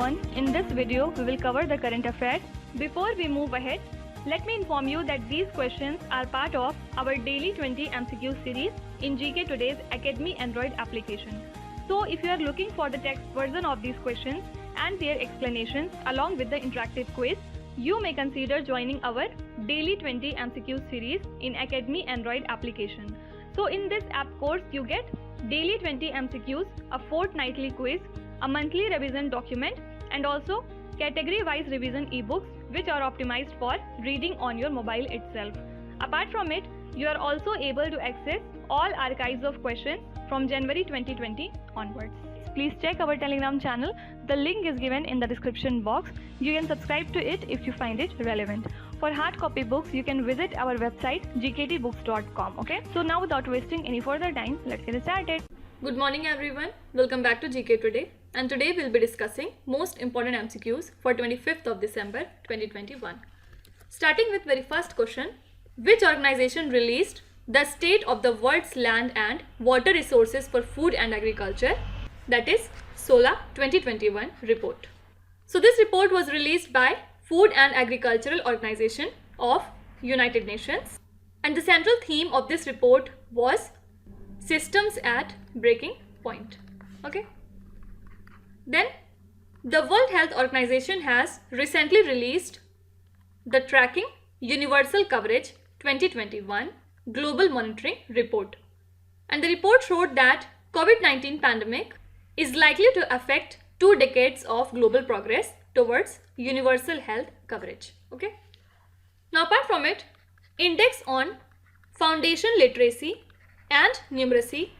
everyone, in this video we will cover the current affairs. Before we move ahead, let me inform you that these questions are part of our daily 20 MCQ series in GK Today's Academy Android application. So if you are looking for the text version of these questions and their explanations along with the interactive quiz, you may consider joining our daily 20 MCQ series in Academy Android application. So in this app course you get daily 20 MCQs, a fortnightly quiz, a monthly revision document, and also category-wise revision ebooks which are optimized for reading on your mobile itself. Apart from it, you are also able to access all archives of questions from January 2020 onwards. Please check our Telegram channel. The link is given in the description box. You can subscribe to it if you find it relevant. For hard copy books, you can visit our website gktbooks.com. Okay, so now without wasting any further time, let's get started. Good morning everyone. Welcome back to GK Today. And today we'll be discussing most important MCQs for 25th of December 2021. Starting with very first question. Which organization released the State of the World's Land and Water Resources for Food and Agriculture, that is SOLA 2021 report? So this report was released by Food and Agricultural Organization of United Nations, and the central theme of this report was systems at breaking point. Okay. Then the World Health Organization has recently released the Tracking Universal Coverage 2021 Global Monitoring Report, and the report showed that COVID-19 pandemic is likely to affect 2 decades of global progress towards universal health coverage. Okay. Now apart from it, Index on Foundation Literacy and Numeracy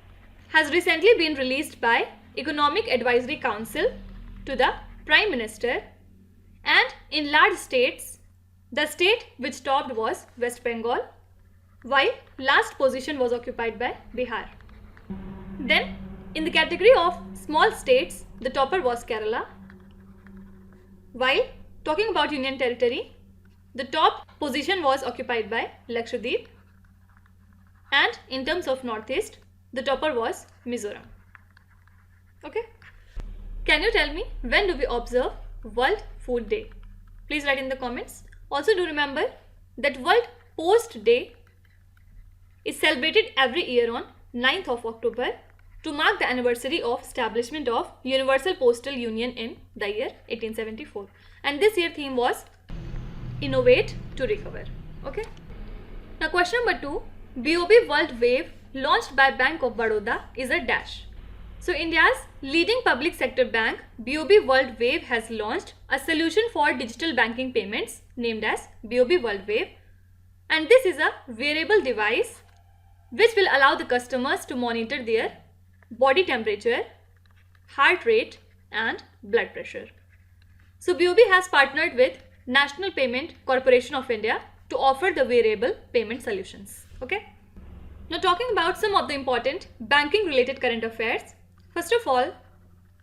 has recently been released by Economic Advisory Council to the Prime Minister, and in large states, the state which topped was West Bengal, while last position was occupied by Bihar. Then in the category of small states, the topper was Kerala, while talking about Union Territory, the top position was occupied by Lakshadweep, and in terms of Northeast, the topper was Mizoram. Okay. Can you tell me when do we observe World Food Day? Please write in the comments. Also do remember that World Post Day is celebrated every year on 9th of October to mark the anniversary of establishment of Universal Postal Union in the year 1874. And this year theme was Innovate to Recover. Okay. Now question number 2. BOB World Wave launched by Bank of Baroda is a dash. So India's leading public sector bank BOB World Wave has launched a solution for digital banking payments named as BOB World Wave, and this is a wearable device which will allow the customers to monitor their body temperature, heart rate and blood pressure. So BOB has partnered with National Payment Corporation of India to offer the wearable payment solutions. Okay. Now talking about some of the important banking related current affairs. First of all,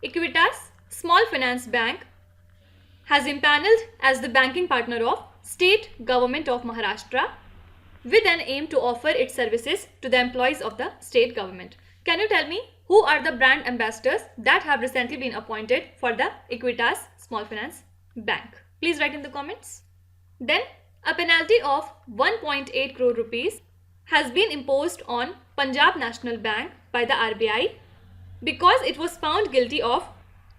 Equitas Small Finance Bank has impaneled as the banking partner of State Government of Maharashtra with an aim to offer its services to the employees of the state government. Can you tell me who are the brand ambassadors that have recently been appointed for the Equitas Small Finance Bank? Please write in the comments. Then a penalty of 1.8 crore rupees has been imposed on Punjab National Bank by the RBI because it was found guilty of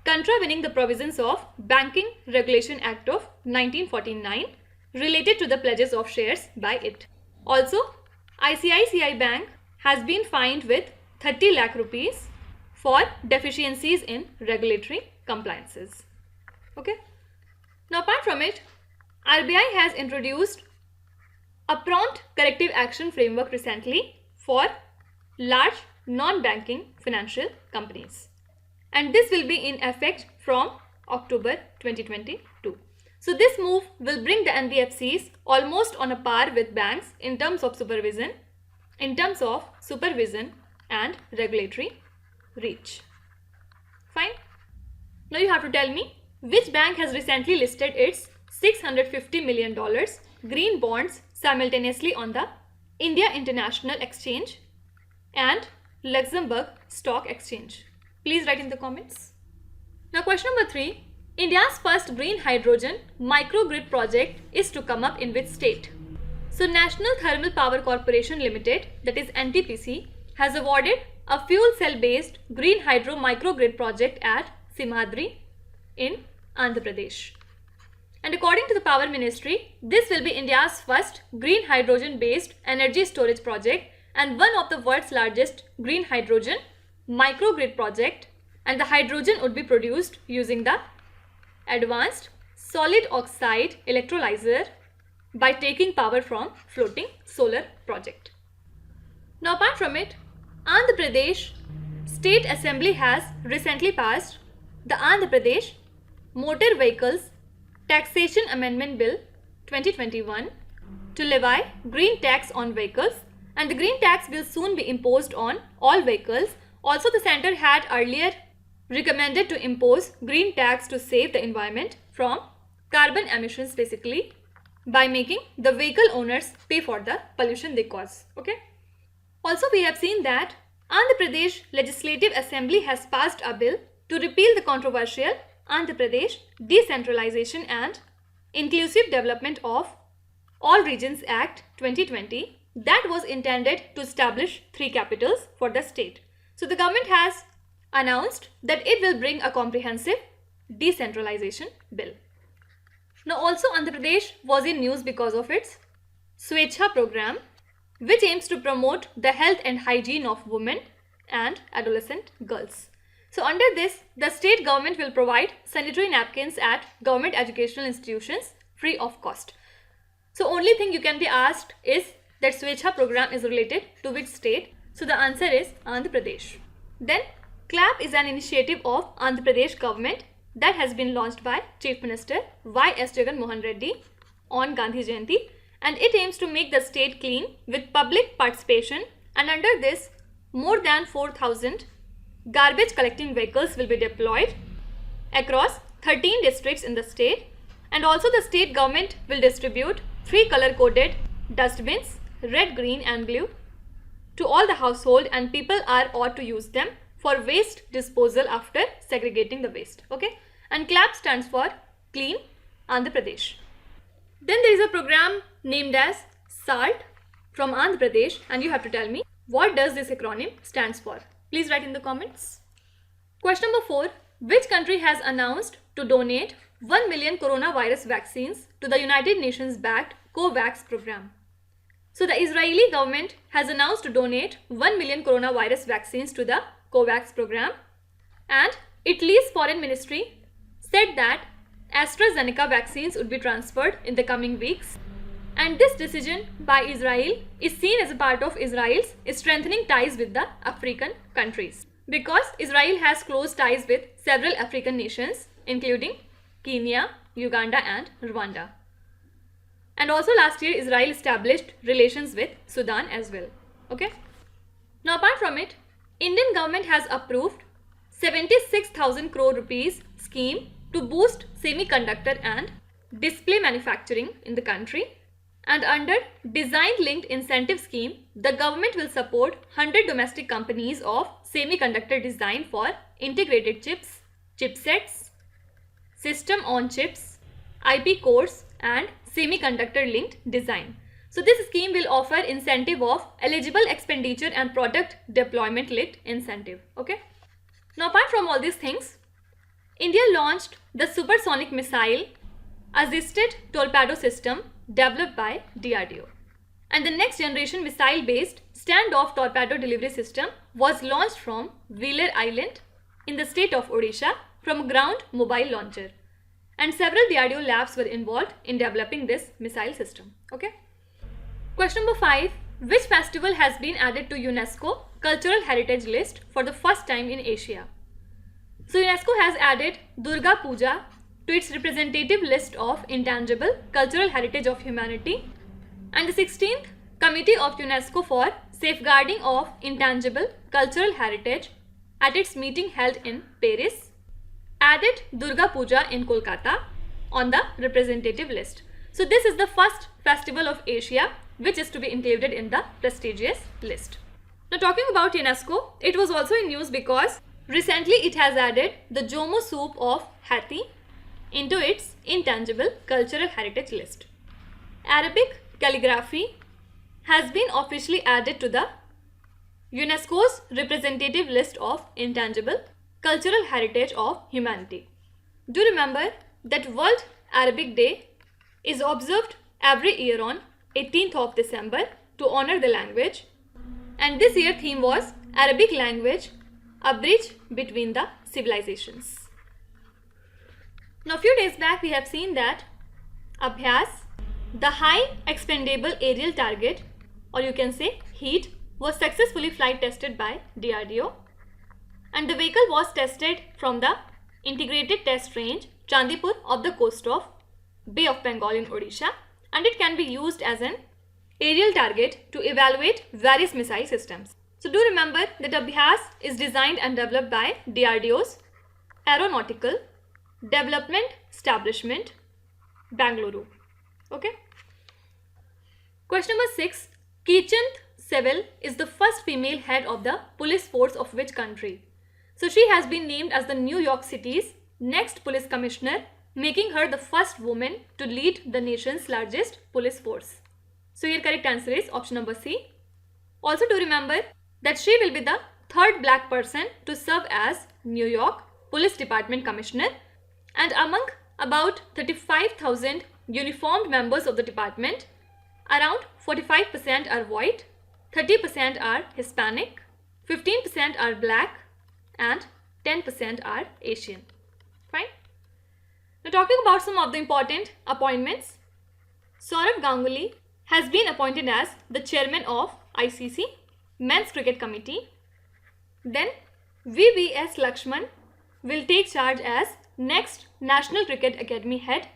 contravening the provisions of Banking Regulation Act of 1949 related to the pledges of shares by it. Also, ICICI Bank has been fined with 30 lakh rupees for deficiencies in regulatory compliances. Okay. Now apart from it, RBI has introduced a prompt corrective action framework recently for large non-banking financial companies, and this will be in effect from October 2022. So this move will bring the NBFCs almost on a par with banks in terms of supervision and regulatory reach. Fine. Now you have to tell me which bank has recently listed its $650 million green bonds simultaneously on the India International Exchange and Luxembourg Stock Exchange. Please write in the comments. Now question number 3. India's first green hydrogen microgrid project is to come up in which state? So National Thermal Power Corporation Limited, that is NTPC, has awarded a fuel cell based green hydro microgrid project at Simhadri in Andhra Pradesh. And according to the Power Ministry, this will be India's first green hydrogen based energy storage project and one of the world's largest green hydrogen microgrid project, and the hydrogen would be produced using the advanced solid oxide electrolyzer by taking power from floating solar project. Now apart from it, Andhra Pradesh State Assembly has recently passed the Andhra Pradesh Motor Vehicles Taxation Amendment Bill 2021 to levy green tax on vehicles, and the green tax will soon be imposed on all vehicles. Also, the centre had earlier recommended to impose green tax to save the environment from carbon emissions, basically by making the vehicle owners pay for the pollution they cause. Okay. Also, we have seen that Andhra Pradesh Legislative Assembly has passed a bill to repeal the controversial Andhra Pradesh Decentralization and Inclusive Development of All Regions Act 2020 that was intended to establish 3 capitals for the state. So the government has announced that it will bring a comprehensive decentralization bill. Now also Andhra Pradesh was in news because of its Swechha program, which aims to promote the health and hygiene of women and adolescent girls. So under this, the state government will provide sanitary napkins at government educational institutions free of cost. So only thing you can be asked is that Swechha program is related to which state? So the answer is Andhra Pradesh. Then CLAP is an initiative of Andhra Pradesh government that has been launched by Chief Minister Y.S. Jagan Mohan Reddy on Gandhi Jayanti, and it aims to make the state clean with public participation, and under this more than 4,000 garbage collecting vehicles will be deployed across 13 districts in the state, and also the state government will distribute 3 color coded dustbins, red, green and blue, to all the household, and people are ought to use them for waste disposal after segregating the waste. Okay, and CLAP stands for Clean Andhra Pradesh. Then there is a program named as SALT from Andhra Pradesh, and you have to tell me what does this acronym stands for. Please write in the comments. Question number 4. Which country has announced to donate 1 million coronavirus vaccines to the United Nations backed COVAX program? So the Israeli government has announced to donate 1 million coronavirus vaccines to the COVAX program, and Italy's foreign ministry said that AstraZeneca vaccines would be transferred in the coming weeks, and this decision by Israel is seen as a part of Israel's strengthening ties with the African countries, because Israel has close ties with several African nations including Kenya, Uganda and Rwanda. And also last year Israel established relations with Sudan as well. Okay. Now apart from it, Indian government has approved 76,000 crore rupees scheme to boost semiconductor and display manufacturing in the country. And under design linked incentive scheme, the government will support 100 domestic companies of semiconductor design for integrated chips, chipsets, system on chips, IP cores and semiconductor linked design. So this scheme will offer incentive of eligible expenditure and product deployment linked incentive. Okay. Now apart from all these things, India launched the supersonic missile assisted torpedo system developed by DRDO. And the next generation missile based standoff torpedo delivery system was launched from Wheeler Island in the state of Odisha from a ground mobile launcher. And several DRDO labs were involved in developing this missile system. Okay. Question number 5. Which festival has been added to UNESCO Cultural Heritage List for the first time in Asia? So UNESCO has added Durga Puja to its representative list of intangible cultural heritage of humanity, and the 16th Committee of UNESCO for Safeguarding of Intangible Cultural Heritage at its meeting held in Paris added Durga Puja in Kolkata on the representative list. So this is the first festival of Asia which is to be included in the prestigious list. Now talking about UNESCO, it was also in news because recently it has added the Jomo soup of Hathi into its intangible cultural heritage list. Arabic calligraphy has been officially added to the UNESCO's representative list of intangible cultural heritage of humanity. Do remember that World Arabic Day is observed every year on 18th of December to honor the language, and this year theme was Arabic language, a bridge between the civilizations. Now few days back we have seen that Abhyas, the high expendable aerial target, or you can say HEAT, was successfully flight tested by DRDO, and the vehicle was tested from the integrated test range Chandipur off the coast of Bay of Bengal in Odisha, and it can be used as an aerial target to evaluate various missile systems. So do remember that Abhyas is designed and developed by DRDO's Aeronautical Development Establishment, Bangalore. Okay. Question number 6. Kichant Sehwal is the first female head of the police force of which country? So she has been named as the New York City's next police commissioner, making her the first woman to lead the nation's largest police force. So your correct answer is option number C. Also do remember that she will be the third black person to serve as New York Police Department Commissioner, and among about 35,000 uniformed members of the department, around 45% are white, 30% are Hispanic, 15% are black, and 10% are Asian. Fine. Now talking about some of the important appointments, Sourav Ganguly has been appointed as the chairman of ICC Men's Cricket Committee. Then VVS Lakshman will take charge as next National Cricket Academy head.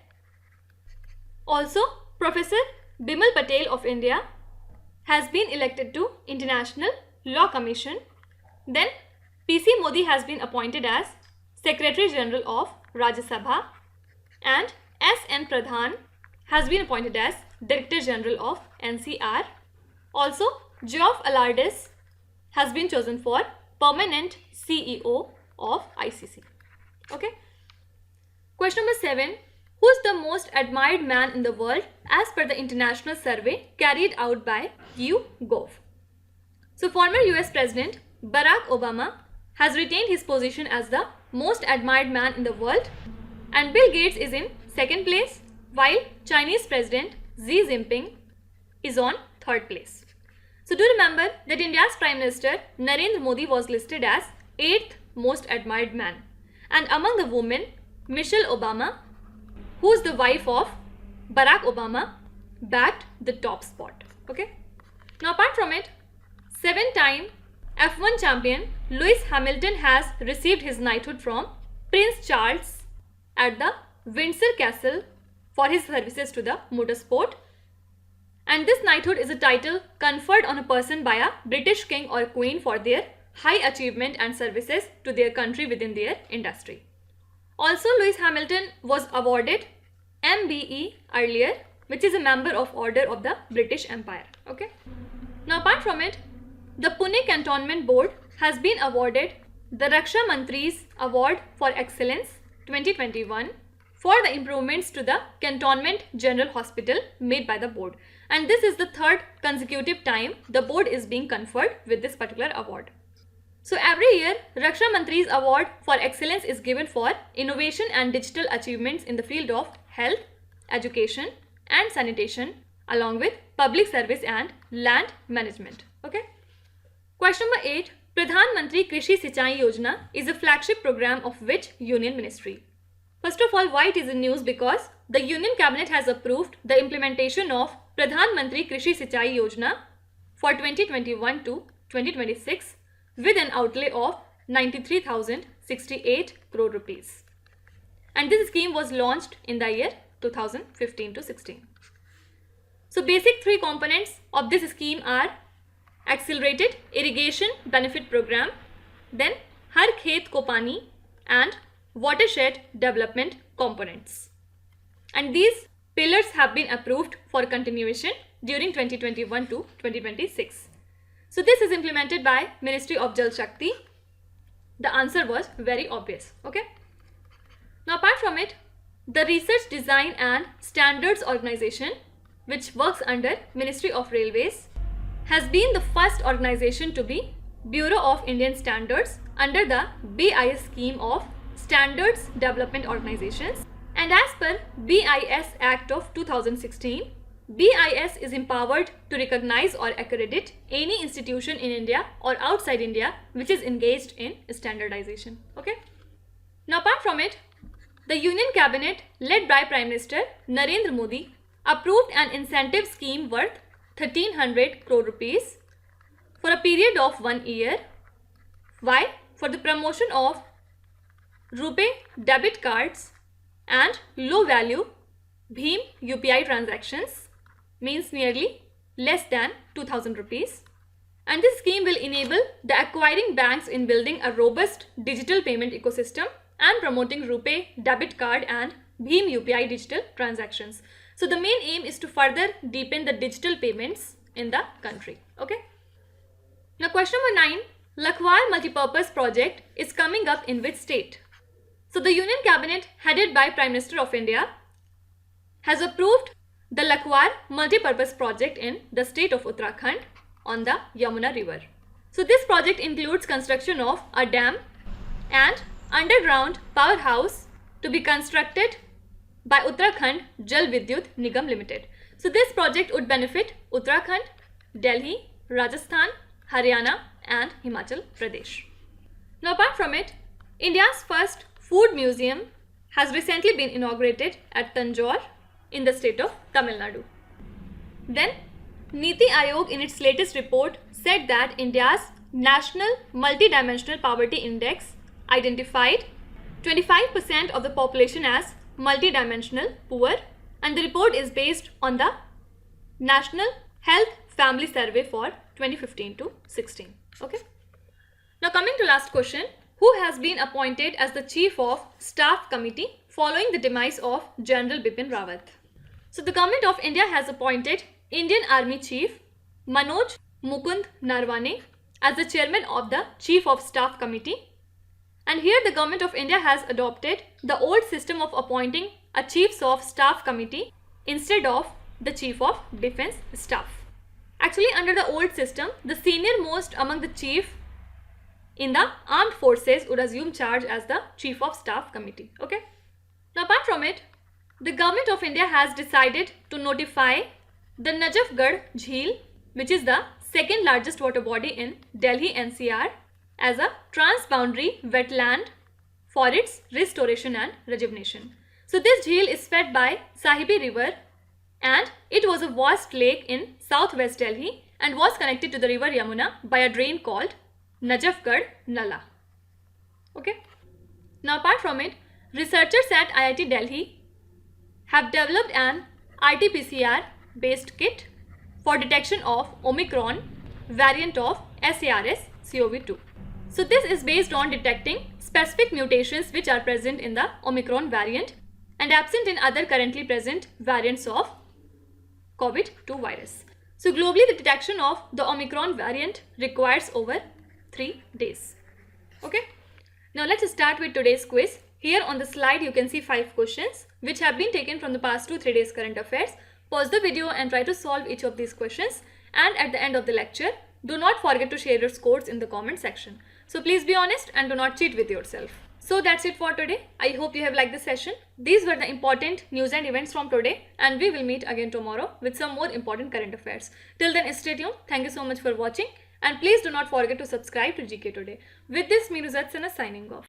Also, Professor Bimal Patel of India has been elected to International Law Commission. Then PC Modi has been appointed as Secretary General of Rajya Sabha, and SN Pradhan has been appointed as Director General of NCR. Also, Geoff Alardis has been chosen for permanent CEO of ICC. Okay. Question number 7. Who is the most admired man in the world as per the international survey carried out by YouGov? So former US President Barack Obama has retained his position as the most admired man in the world, and Bill Gates is in second place, while Chinese President Xi Jinping is on third place. So do remember that India's Prime Minister Narendra Modi was listed as 8th most admired man, and among the women, Michelle Obama, who is the wife of Barack Obama, bagged the top spot. Okay. Now apart from it, 7-time F1 champion Lewis Hamilton has received his knighthood from Prince Charles at the Windsor Castle for his services to the motorsport. And this knighthood is a title conferred on a person by a British king or queen for their high achievement and services to their country within their industry. Also, Lewis Hamilton was awarded MBE earlier, which is a Member of Order of the British Empire. Okay. Now apart from it, the Pune Cantonment Board has been awarded the Raksha Mantri's Award for Excellence 2021 for the improvements to the Cantonment General Hospital made by the board. And this is the third consecutive time the board is being conferred with this particular award. So every year, Raksha Mantri's Award for Excellence is given for innovation and digital achievements in the field of health, education and sanitation, along with public service and land management. Okay. Question number 8. Pradhan Mantri Krishi Sinchai Yojana is a flagship program of which union ministry? First of all, why it is in news? Because the Union Cabinet has approved the implementation of Pradhan Mantri Krishi Sinchai Yojana for 2021 to 2026 with an outlay of 93,068 crore rupees. And this scheme was launched in the year 2015 to 16. So basic three components of this scheme are Accelerated Irrigation Benefit Program, then Har Khet Ko Pani, and Watershed Development Components. And these pillars have been approved for continuation during 2021 to 2026. So this is implemented by Ministry of Jal Shakti. The answer was very obvious. Okay. Now apart from it, the Research Design and Standards Organization, which works under Ministry of Railways, has been the first organization to be Bureau of Indian Standards under the BIS scheme of Standards Development Organizations. And as per BIS Act of 2016, BIS is empowered to recognize or accredit any institution in India or outside India which is engaged in standardization. Okay. Now apart from it, the Union Cabinet led by Prime Minister Narendra Modi approved an incentive scheme worth 1300 crore rupees for a period of 1 year. Why? For the promotion of RuPay debit cards and low value Bhim UPI transactions, means nearly less than 2000 rupees. And this scheme will enable the acquiring banks in building a robust digital payment ecosystem and promoting RuPay debit card and Bhim UPI digital transactions. So the main aim is to further deepen the digital payments in the country. Okay. Now question number 9. Lakhwal multipurpose project is coming up in which state? So the Union Cabinet headed by Prime Minister of India has approved the Lakhwal multipurpose project in the state of Uttarakhand on the Yamuna River. So this project includes construction of a dam and underground powerhouse to be constructed by Uttarakhand Jal Vidyut Nigam Limited. So this project would benefit Uttarakhand, Delhi, Rajasthan, Haryana and Himachal Pradesh. Now apart from it, India's first food museum has recently been inaugurated at Tanjore in the state of Tamil Nadu. Then Niti Aayog in its latest report said that India's National Multidimensional Poverty Index identified 25% of the population as multidimensional poor, and the report is based on the National Health Family Survey for 2015 to 16. Okay. Now coming to last question, who has been appointed as the Chief of Staff Committee following the demise of General Bipin Rawat? So the Government of India has appointed Indian Army Chief Manoj Mukund Narwane as the Chairman of the Chief of Staff Committee. And here the Government of India has adopted the old system of appointing a Chiefs of Staff Committee instead of the Chief of Defence Staff. Actually, under the old system, the senior most among the chief in the armed forces would assume charge as the Chief of Staff Committee. Okay. Now apart from it, the Government of India has decided to notify the Najafgarh Jheel, which is the second largest water body in Delhi NCR, as a transboundary wetland for its restoration and rejuvenation. So this jheel is fed by Sahibi River and it was a vast lake in southwest Delhi and was connected to the river Yamuna by a drain called Najafgarh Nala. Okay. Now apart from it, researchers at IIT Delhi have developed an RT-PCR based kit for detection of Omicron variant of SARS-CoV-2. So this is based on detecting specific mutations which are present in the Omicron variant and absent in other currently present variants of COVID-2 virus. So globally, the detection of the Omicron variant requires over 3 days. Okay. Now let's start with today's quiz. Here on the slide you can see 5 questions which have been taken from the past 2-3 days current affairs. Pause the video and try to solve each of these questions, and at the end of the lecture, do not forget to share your scores in the comment section. So please be honest and do not cheat with yourself. So that's it for today. I hope you have liked the session. These were the important news and events from today, and we will meet again tomorrow with some more important current affairs. Till then, stay tuned. Thank you so much for watching, and please do not forget to subscribe to GK Today. With this, Meenu Zatsana signing off.